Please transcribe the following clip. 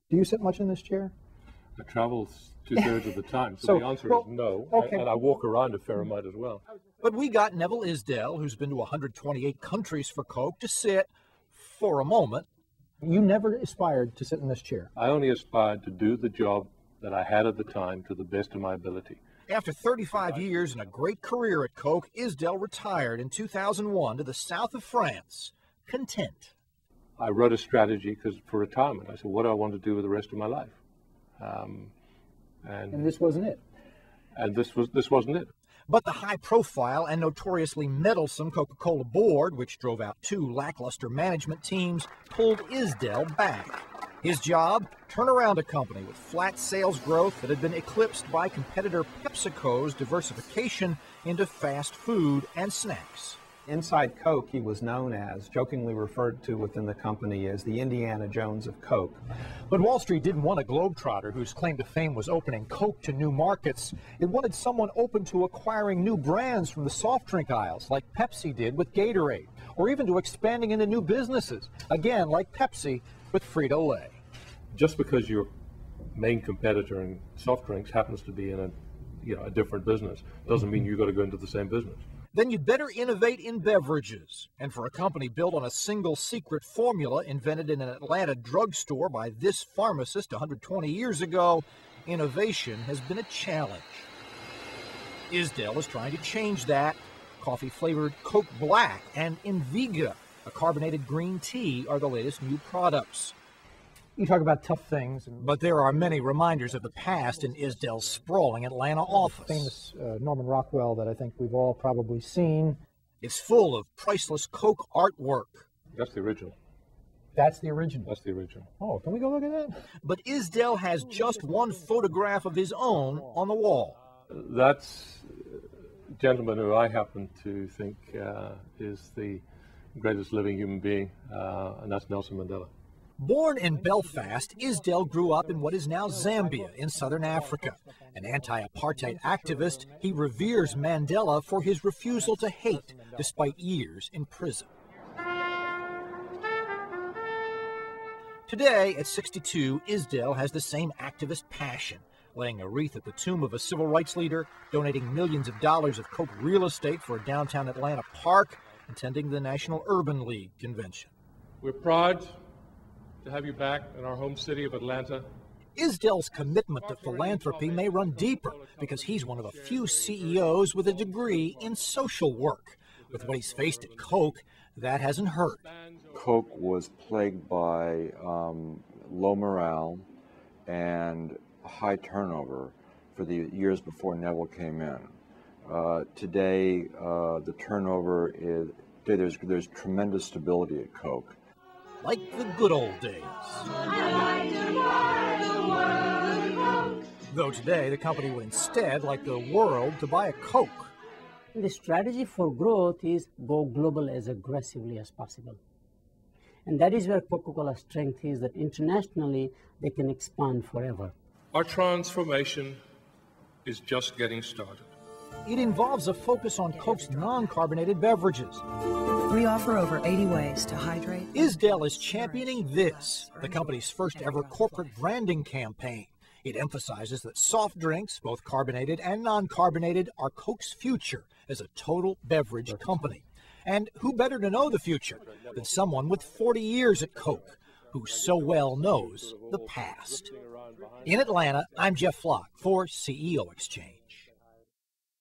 Do you sit much in this chair? I travel 2/3 of the time, so the answer is no. Okay. And I walk around a fair amount as well. But we got Neville Isdell, who's been to 128 countries for Coke, to sit, for a moment. You never aspired to sit in this chair. I only aspired to do the job that I had at the time to the best of my ability. After 35 years and a great career at Coke, Isdell retired in 2001 to the south of France, content. I wrote a strategy for retirement. I said, what do I want to do with the rest of my life? And this wasn't it. And this wasn't it. But the high-profile and notoriously meddlesome Coca-Cola board, which drove out 2 lackluster management teams, pulled Isdell back. His job? Turn around a company with flat sales growth that had been eclipsed by competitor PepsiCo's diversification into fast food and snacks. Inside Coke, he was known as, jokingly referred to within the company as the Indiana Jones of Coke. But Wall Street didn't want a globetrotter whose claim to fame was opening Coke to new markets. It wanted someone open to acquiring new brands from the soft drink aisles, like Pepsi did with Gatorade, or even to expanding into new businesses, again, like Pepsi with Frito-Lay. Just because your main competitor in soft drinks happens to be in a different business doesn't mean you've got to go into the same business. Then you'd better innovate in beverages. And for a company built on a single secret formula invented in an Atlanta drugstore by this pharmacist 120 years ago, innovation has been a challenge. Isdell is trying to change that. Coffee-flavored Coke Black and Invega, a carbonated green tea, are the latest new products. You talk about tough things. But there are many reminders of the past in Isdell's sprawling Atlanta office. Famous Norman Rockwell that I think we've all probably seen. It's full of priceless Coke artwork. That's the original. That's the original? That's the original. Oh, can we go look at that? But Isdell has just one photograph of his own on the wall. That's a gentleman who I happen to think is the greatest living human being, and that's Nelson Mandela. Born in Belfast, Isdell grew up in what is now Zambia in southern Africa. An anti-apartheid activist, he reveres Mandela for his refusal to hate despite years in prison. Today, at 62, Isdell has the same activist passion, laying a wreath at the tomb of a civil rights leader, donating millions of dollars of Coke real estate for a downtown Atlanta park, attending the National Urban League convention. We're proud to have you back in our home city of Atlanta. Isdell's commitment to philanthropy may run deeper because he's one of the few CEOs with a degree in social work. With what he's faced at Coke, that hasn't hurt. Coke was plagued by low morale and high turnover for the years before Neville came in. Today, the turnover is, there's tremendous stability at Coke. Like the good old days. Though today, the company would instead like the world to buy a Coke. The strategy for growth is go global as aggressively as possible. And that is where Coca-Cola's strength is, that internationally they can expand forever. Our transformation is just getting started. It involves a focus on Coke's non-carbonated beverages. We offer over 80 ways to hydrate. Isdell is championing this, the company's first ever corporate branding campaign. It emphasizes that soft drinks, both carbonated and non-carbonated, are Coke's future as a total beverage company. And who better to know the future than someone with 40 years at Coke, who so well knows the past. In Atlanta, I'm Jeff Flock for CEO Exchange.